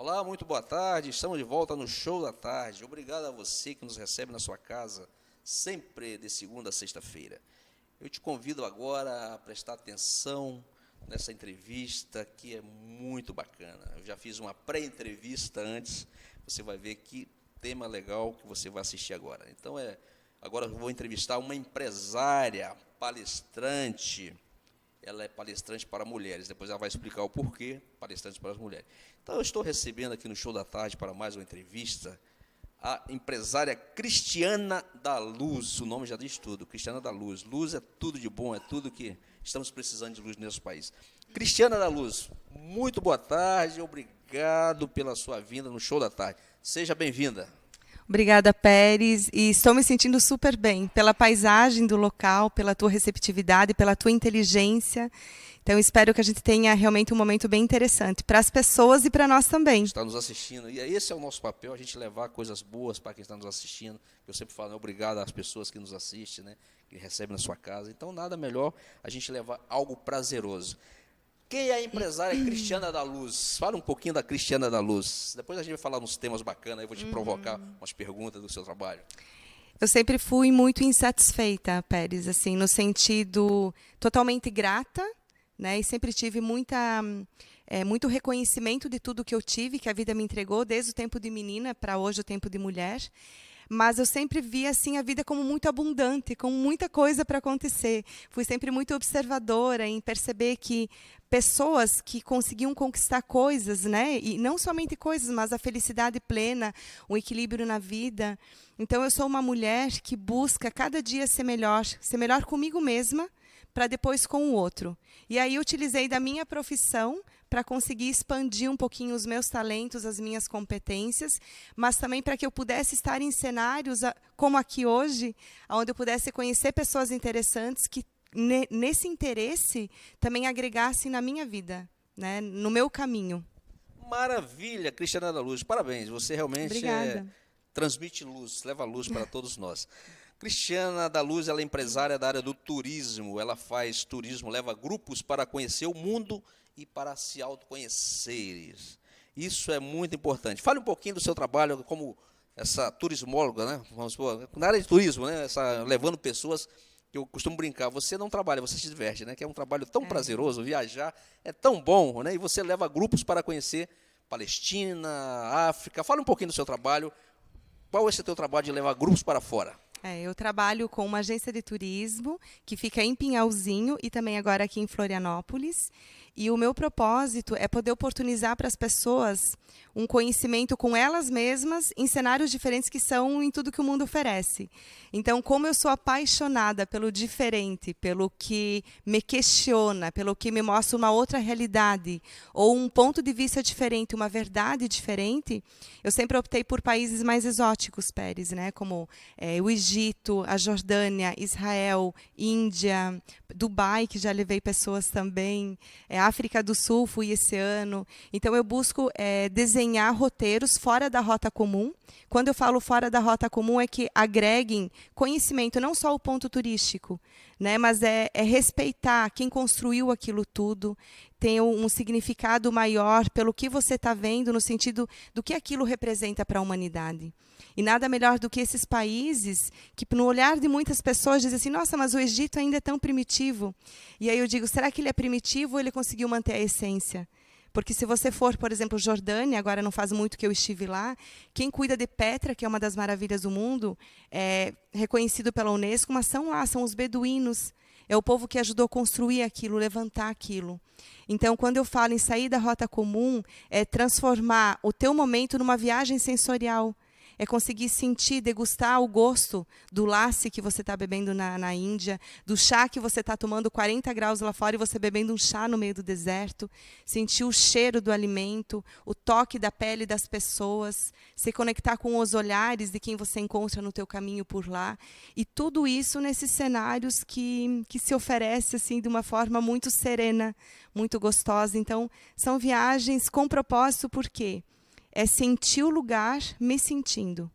Olá, muito boa tarde. Estamos de volta no Show da Tarde. Obrigado a você que nos recebe na sua casa, sempre de segunda a sexta-feira. Eu te convido agora a prestar atenção nessa entrevista que é muito bacana. Eu já fiz uma pré-entrevista antes, você vai ver que tema legal que você vai assistir agora. Então, agora eu vou entrevistar uma empresária, palestrante. Ela é palestrante para mulheres, depois ela vai explicar o porquê palestrante para as mulheres. Então, eu estou recebendo aqui no Show da Tarde, para mais uma entrevista, a empresária Cristiana da Luz. O nome já diz tudo, Cristiana da Luz. Luz é tudo de bom, é tudo que estamos precisando de luz no nosso país. Cristiana da Luz, muito boa tarde, obrigado pela sua vinda no Show da Tarde. Seja bem-vinda. Obrigada, Pérez, e estou me sentindo super bem pela paisagem do local, pela tua receptividade, pela tua inteligência. Então, espero que a gente tenha realmente um momento bem interessante para as pessoas e para nós também. Está nos assistindo, e esse é o nosso papel, a gente levar coisas boas para quem está nos assistindo. Eu sempre falo, obrigado às pessoas que nos assistem, né, que recebem na sua casa. Então, nada melhor a gente levar algo prazeroso. Quem é a empresária Cristiana da Luz? Fala um pouquinho da Cristiana da Luz. Depois a gente vai falar uns temas bacanas, eu vou te provocar umas perguntas do seu trabalho. Eu sempre fui muito insatisfeita, Pérez, assim, no sentido totalmente grata, né? E sempre tive muito reconhecimento de tudo que eu tive, que a vida me entregou, desde o tempo de menina para hoje o tempo de mulher. Mas eu sempre vi assim a vida como muito abundante, com muita coisa para acontecer. Fui sempre muito observadora em perceber que pessoas que conseguiam conquistar coisas, né? E não somente coisas, mas a felicidade plena, o equilíbrio na vida. Então eu sou uma mulher que busca cada dia ser melhor comigo mesma, para depois com o outro. E aí eu utilizei da minha profissão para conseguir expandir um pouquinho os meus talentos, as minhas competências, mas também para que eu pudesse estar em cenários como aqui hoje, onde eu pudesse conhecer pessoas interessantes que, nesse interesse, também agregassem na minha vida, né, no meu caminho. Maravilha, Cristiana da Luz, parabéns, você realmente transmite luz, leva luz para todos nós. Cristiana da Luz, ela é empresária da área do turismo, ela faz turismo, leva grupos para conhecer o mundo e para se autoconhecer. Isso é muito importante. Fale um pouquinho do seu trabalho como essa turismóloga, né? Vamos supor, na área de turismo, né? Levando pessoas, que eu costumo brincar, você não trabalha, você se diverte, né? Que é um trabalho tão prazeroso, viajar é tão bom, né? E você leva grupos para conhecer Palestina, África. Fale um pouquinho do seu trabalho. Qual é esse teu trabalho de levar grupos para fora? Eu trabalho com uma agência de turismo que fica em Pinhalzinho e também agora aqui em Florianópolis. E o meu propósito é poder oportunizar para as pessoas um conhecimento com elas mesmas em cenários diferentes que são em tudo que o mundo oferece. Então, como eu sou apaixonada pelo diferente, pelo que me questiona, pelo que me mostra uma outra realidade, ou um ponto de vista diferente, uma verdade diferente, eu sempre optei por países mais exóticos, Pérez, né? Como o Egito, a Jordânia, Israel, Índia, Dubai, que já levei pessoas também, África do Sul, fui esse ano. Então, eu busco desenhar roteiros fora da rota comum. Quando eu falo fora da rota comum, é que agreguem conhecimento, não só o ponto turístico, né, mas é respeitar quem construiu aquilo tudo, tem um significado maior pelo que você está vendo, no sentido do que aquilo representa para a humanidade. E nada melhor do que esses países que, no olhar de muitas pessoas, dizem assim, nossa, mas o Egito ainda é tão primitivo. E aí eu digo, será que ele é primitivo ou ele conseguiu manter a essência? Porque se você for, por exemplo, Jordânia, agora não faz muito que eu estive lá, quem cuida de Petra, que é uma das maravilhas do mundo, é reconhecido pela Unesco, mas são os beduínos. É o povo que ajudou a construir aquilo, levantar aquilo. Então, quando eu falo em sair da rota comum, é transformar o teu momento numa viagem sensorial. É conseguir sentir, degustar o gosto do lassi que você está bebendo na Índia, do chá que você está tomando 40 graus lá fora e você bebendo um chá no meio do deserto, sentir o cheiro do alimento, o toque da pele das pessoas, se conectar com os olhares de quem você encontra no teu caminho por lá. E tudo isso nesses cenários que se oferece assim, de uma forma muito serena, muito gostosa. Então, são viagens com propósito, por quê? É sentir o lugar me sentindo.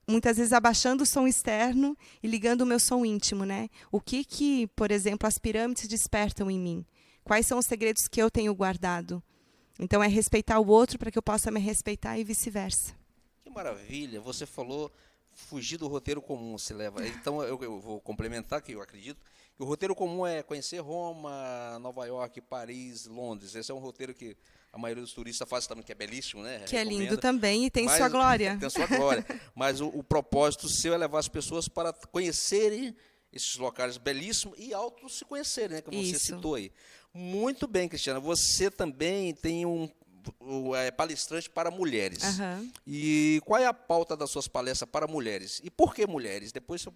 Muitas vezes abaixando o som externo e ligando o meu som íntimo, né? O que, por exemplo, as pirâmides despertam em mim? Quais são os segredos que eu tenho guardado? Então, é respeitar o outro para que eu possa me respeitar e vice-versa. Que maravilha, você falou fugir do roteiro comum, se leva. Então, eu vou complementar, que eu acredito que o roteiro comum é conhecer Roma, Nova York, Paris, Londres. Esse é um roteiro que a maioria dos turistas faz também, que é belíssimo, né? Que Recomendo. É lindo também e tem sua glória. Tem sua glória. Mas o propósito seu é levar as pessoas para conhecerem esses locais belíssimos e auto se conhecerem, né? Como você citou aí. Muito bem, Cristiana. Você também tem é palestrante para mulheres. Uhum. E qual é a pauta das suas palestras para mulheres? E por que mulheres? Depois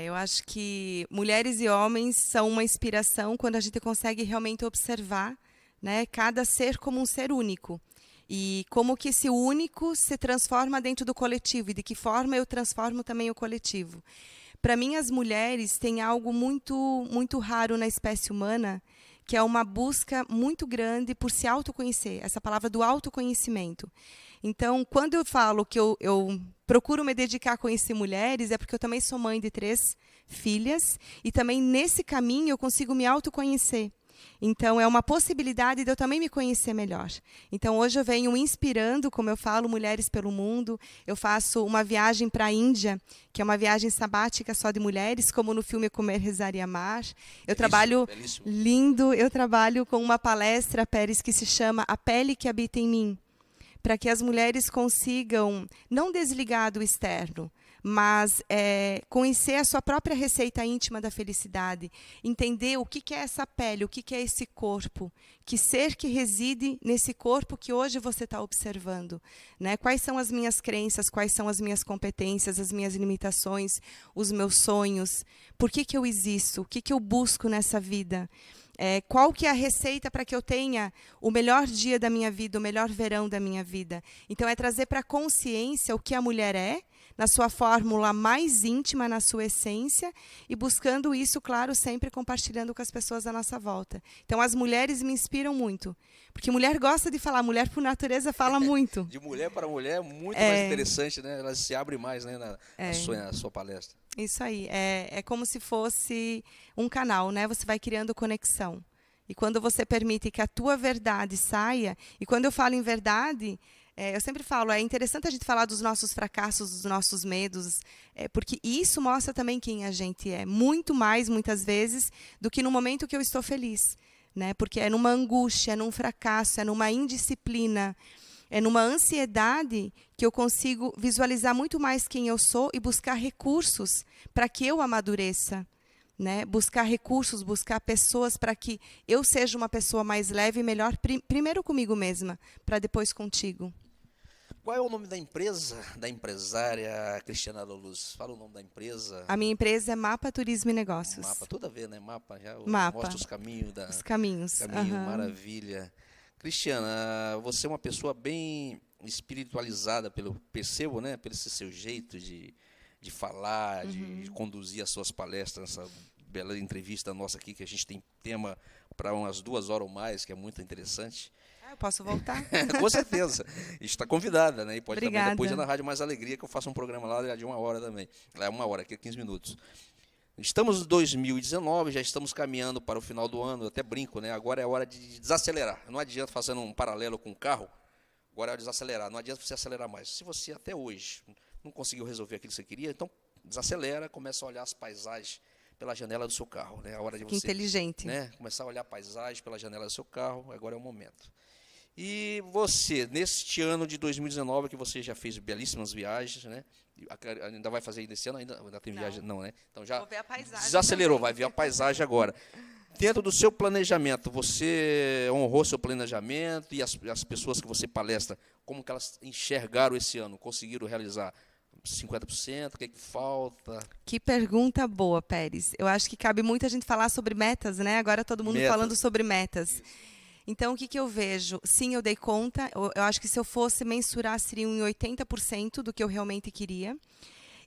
eu acho que mulheres e homens são uma inspiração quando a gente consegue realmente observar, né, cada ser como um ser único. E como que esse único se transforma dentro do coletivo e de que forma eu transformo também o coletivo. Para mim, as mulheres têm algo muito, muito raro na espécie humana, que é uma busca muito grande por se autoconhecer, essa palavra do autoconhecimento. Então, quando eu falo que eu procuro me dedicar a conhecer mulheres, é porque eu também sou mãe de 3 filhas, e também nesse caminho eu consigo me autoconhecer. Então, é uma possibilidade de eu também me conhecer melhor. Então, hoje eu venho inspirando, como eu falo, mulheres pelo mundo. Eu faço uma viagem para a Índia, que é uma viagem sabática só de mulheres, como no filme Comer, Rezar e Amar. Eu trabalho belíssimo. Lindo, eu trabalho com uma palestra, Pérez, que se chama A Pele que Habita em Mim, para que as mulheres consigam não desligar do externo, mas conhecer a sua própria receita íntima da felicidade, entender o que é essa pele, o que é esse corpo, que ser que reside nesse corpo que hoje você está observando, né? Quais são as minhas crenças, quais são as minhas competências, as minhas limitações, os meus sonhos, por que eu existo, o que eu busco nessa vida. Qual que é a receita para que eu tenha o melhor dia da minha vida, o melhor verão da minha vida. Então, é trazer para a consciência o que a mulher é, na sua fórmula mais íntima, na sua essência, e buscando isso, claro, sempre compartilhando com as pessoas à nossa volta. Então, as mulheres me inspiram muito, porque mulher gosta de falar, mulher por natureza fala muito. De mulher para mulher é muito mais interessante, né? Ela se abre mais, né, na sua palestra. Isso aí, é como se fosse um canal, né? Você vai criando conexão. E quando você permite que a tua verdade saia, e quando eu falo em verdade, eu sempre falo, é interessante a gente falar dos nossos fracassos, dos nossos medos, porque isso mostra também quem a gente é, muito mais, muitas vezes, do que no momento que eu estou feliz, né? Porque é numa angústia, é num fracasso, é numa indisciplina, é numa ansiedade que eu consigo visualizar muito mais quem eu sou e buscar recursos para que eu amadureça, né? Buscar recursos, buscar pessoas para que eu seja uma pessoa mais leve e melhor, primeiro comigo mesma, para depois contigo. Qual é o nome da empresa, da empresária Cristiana Loluz? Fala o nome da empresa. A minha empresa é Mapa Turismo e Negócios. Mapa, tudo a ver, né? Mapa, mostra os caminhos. Os caminhos. Maravilha. Cristiana, você é uma pessoa bem espiritualizada, percebo, né? Pelo esse seu jeito de falar, de conduzir as suas palestras, essa bela entrevista nossa aqui, que a gente tem tema para umas 2 horas ou mais, que é muito interessante. Eu posso voltar? Com certeza. Está convidada, né? E pode Obrigada. também depois ir na Rádio Mais Alegria, que eu faço um programa lá de 1 hora também. Lá é 1 hora, aqui é 15 minutos. Estamos em 2019, já estamos caminhando para o final do ano, eu até brinco, né? Agora é hora de desacelerar. Não adianta fazendo um paralelo com o carro, agora é hora de desacelerar. Não adianta você acelerar mais. Se você até hoje não conseguiu resolver aquilo que você queria, então desacelera, começa a olhar as paisagens pela janela do seu carro, né? A hora de você, inteligente. Né? Começar a olhar a paisagem pela janela do seu carro, agora é o momento. E você, neste ano de 2019, que você já fez belíssimas viagens, né? Ainda vai fazer nesse ano? Ainda tem viagem? Não, né? Então já vou ver a paisagem desacelerou, também. vai ver a paisagem agora. Dentro do seu planejamento, você honrou seu planejamento e as pessoas que você palestra, como que elas enxergaram esse ano? Conseguiram realizar 50%? O que falta? Que pergunta boa, Pérez. Eu acho que cabe muito a gente falar sobre metas, né? Agora todo mundo falando sobre metas. Então, o que eu vejo? Sim, eu dei conta. Eu acho que se eu fosse mensurar, seriam em 80% do que eu realmente queria.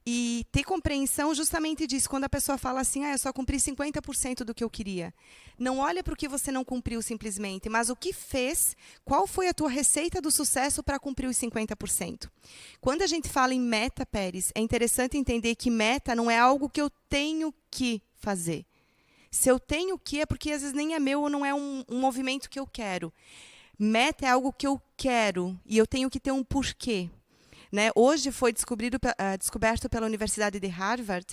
E ter compreensão justamente disso. Quando a pessoa fala assim, eu só cumpri 50% do que eu queria. Não olha para o que você não cumpriu simplesmente, mas o que fez, qual foi a tua receita do sucesso para cumprir os 50%. Quando a gente fala em meta, Pérez, é interessante entender que meta não é algo que eu tenho que fazer. Se eu tenho que, é porque às vezes nem é meu ou não é um movimento que eu quero. Meta é algo que eu quero e eu tenho que ter um porquê. Né? Hoje foi descoberto pela Universidade de Harvard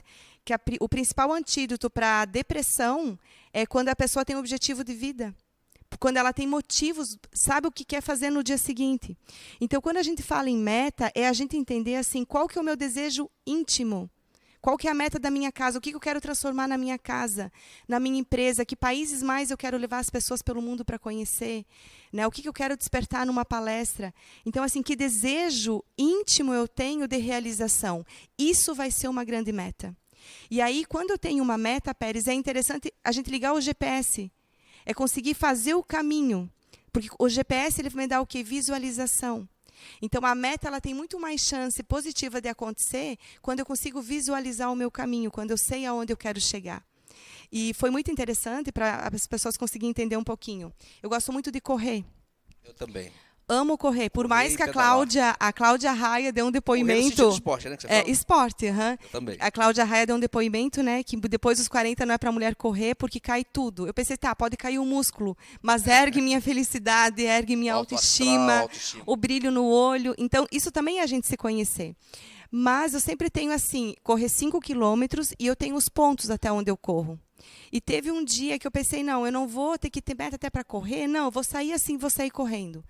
que o principal antídoto para a depressão é quando a pessoa tem um objetivo de vida. Quando ela tem motivos, sabe o que quer fazer no dia seguinte. Então, quando a gente fala em meta, é a gente entender assim, qual que é o meu desejo íntimo. Qual que é a meta da minha casa? O que eu quero transformar na minha casa, na minha empresa? Que países mais eu quero levar as pessoas pelo mundo para conhecer? Né? O que eu quero despertar numa palestra? Então, assim, que desejo íntimo eu tenho de realização? Isso vai ser uma grande meta. E aí, quando eu tenho uma meta, Pérez, é interessante a gente ligar o GPS. É conseguir fazer o caminho. Porque o GPS ele vai me dar o quê? Visualização. Então, a meta ela tem muito mais chance positiva de acontecer quando eu consigo visualizar o meu caminho, quando eu sei aonde eu quero chegar. E foi muito interessante para as pessoas conseguirem entender um pouquinho. Eu gosto muito de correr. Eu também. Amo correr. Por Correr mais e que pedalar. a Cláudia Raia deu um Correr no depoimento. sentido de esporte, né? Que você fala? Esporte, Eu também. A Cláudia Raia deu um depoimento, né? Que depois dos 40 não é para a mulher correr porque cai tudo. Eu pensei, tá, pode cair o músculo, mas ergue minha felicidade, ergue minha autoestima, o brilho no olho. Então, isso também é a gente se conhecer. Mas eu sempre tenho assim, correr 5 quilômetros e eu tenho os pontos até onde eu corro. E teve um dia que eu pensei, não, eu não vou ter que ter meta até para correr, não, eu vou sair assim, vou sair correndo.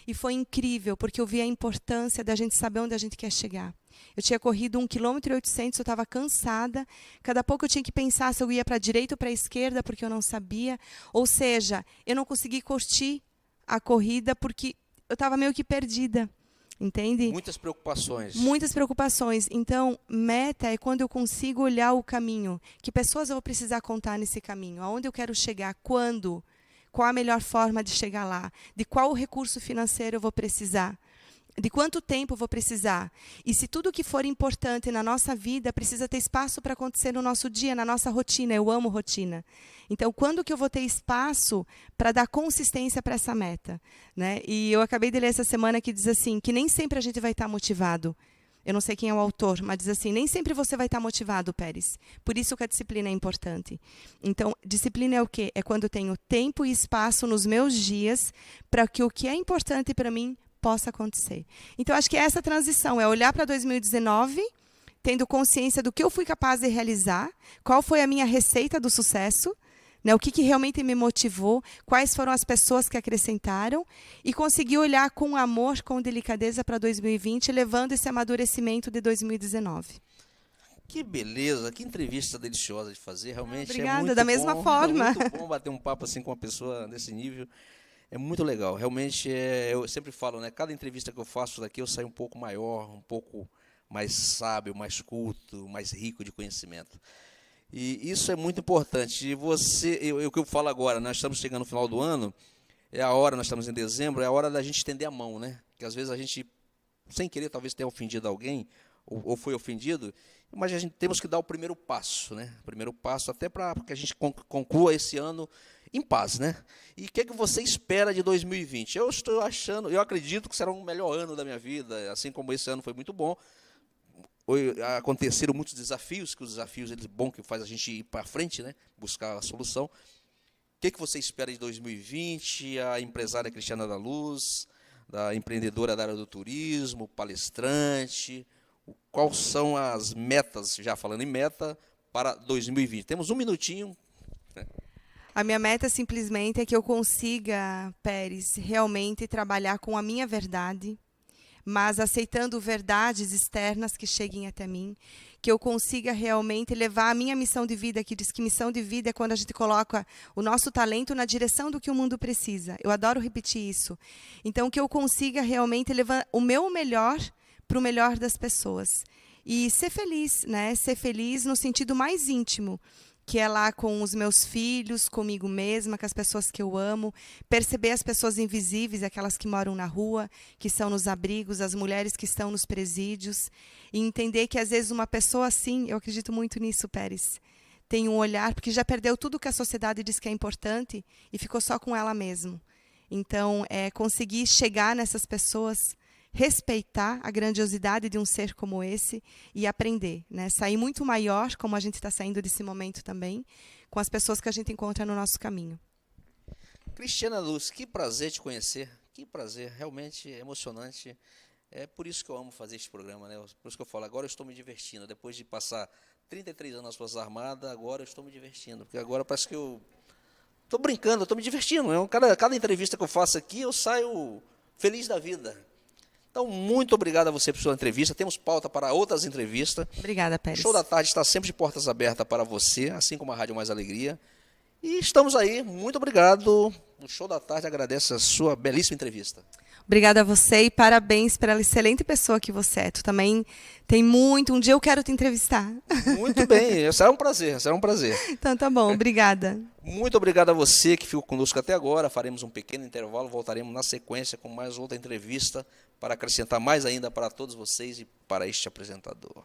E foi incrível, porque eu vi a importância da gente saber onde a gente quer chegar. Eu tinha corrido 1,8 km, eu estava cansada. Cada pouco eu tinha que pensar se eu ia para a direita ou para a esquerda, porque eu não sabia. Ou seja, eu não consegui curtir a corrida porque eu estava meio que perdida. Entende? Muitas preocupações. Muitas preocupações. Então, meta é quando eu consigo olhar o caminho. Que pessoas eu vou precisar contar nesse caminho? Aonde eu quero chegar? Quando? Qual a melhor forma de chegar lá? De qual recurso financeiro eu vou precisar? De quanto tempo eu vou precisar? E se tudo que for importante na nossa vida precisa ter espaço para acontecer no nosso dia, na nossa rotina. Eu amo rotina. Então, quando que eu vou ter espaço para dar consistência para essa meta? Né? E eu acabei de ler essa semana que diz assim, que nem sempre a gente vai estar motivado. Eu não sei quem é o autor, mas diz assim, nem sempre você vai estar motivado, Pérez. Por isso que a disciplina é importante. Então, disciplina é o quê? É quando eu tenho tempo e espaço nos meus dias para que o que é importante para mim possa acontecer. Então, acho que essa transição é olhar para 2019, tendo consciência do que eu fui capaz de realizar, qual foi a minha receita do sucesso, né, o que realmente me motivou, quais foram as pessoas que acrescentaram, e conseguir olhar com amor, com delicadeza para 2020, levando esse amadurecimento de 2019. Que beleza, que entrevista deliciosa de fazer, realmente. Obrigada, é muito da mesma bom, forma. É muito bom bater um papo assim com uma pessoa desse nível. É muito legal, realmente, eu sempre falo, né, cada entrevista que eu faço daqui eu saio um pouco maior, um pouco mais sábio, mais culto, mais rico de conhecimento. E isso é muito importante. E o que eu falo agora, nós estamos chegando no final do ano, é a hora, nós estamos em dezembro, é a hora da gente estender a mão, né? Que às vezes a gente, sem querer, talvez tenha ofendido alguém, ou foi ofendido, mas a gente temos que dar o primeiro passo, né? O primeiro passo até para que a gente conclua esse ano em paz, né? E o que você espera de 2020? Eu acredito que será um melhor ano da minha vida, assim como esse ano foi muito bom. Aconteceram muitos desafios, que os desafios eles bom que faz a gente ir para frente, né? Buscar a solução. O que você espera de 2020? A empresária Cristiana da Luz, da empreendedora da área do turismo, palestrante, quais são as metas, já falando em meta, para 2020? Temos um minutinho. A minha meta simplesmente é que eu consiga, Pérez, realmente trabalhar com a minha verdade, mas aceitando verdades externas que cheguem até mim, que eu consiga realmente levar a minha missão de vida, que diz que missão de vida é quando a gente coloca o nosso talento na direção do que o mundo precisa. Eu adoro repetir isso. Então, que eu consiga realmente levar o meu melhor para o melhor das pessoas. E ser feliz, né? Ser feliz no sentido mais íntimo, que é lá com os meus filhos, comigo mesma, com as pessoas que eu amo, perceber as pessoas invisíveis, aquelas que moram na rua, que estão nos abrigos, as mulheres que estão nos presídios, e entender que às vezes uma pessoa assim, eu acredito muito nisso, Pérez, tem um olhar, porque já perdeu tudo que a sociedade diz que é importante e ficou só com ela mesma. Então, conseguir chegar nessas pessoas, respeitar a grandiosidade de um ser como esse e aprender, né? Sair muito maior, como a gente está saindo desse momento também, com as pessoas que a gente encontra no nosso caminho. Cristiana Luz, que prazer te conhecer, que prazer, realmente emocionante. É por isso que eu amo fazer este programa, né? Por isso que eu falo, agora eu estou me divertindo. Depois de passar 33 anos nas Forças Armadas, agora eu estou me divertindo. Porque agora parece que eu estou brincando, eu estou me divertindo. Né? Cada entrevista que eu faço aqui, eu saio feliz da vida. Então, muito obrigado a você por sua entrevista. Temos pauta para outras entrevistas. Obrigada, Pérez. O Show da Tarde está sempre de portas abertas para você, assim como a Rádio Mais Alegria. E estamos aí, muito obrigado. O Show da Tarde agradece a sua belíssima entrevista. Obrigada a você e parabéns pela excelente pessoa que você é. Tu também tem muito. Um dia eu quero te entrevistar. Muito bem, será um prazer, será um prazer. Então tá bom, obrigada. Muito obrigado a você que ficou conosco até agora. Faremos um pequeno intervalo, voltaremos na sequência com mais outra entrevista para acrescentar mais ainda para todos vocês e para este apresentador.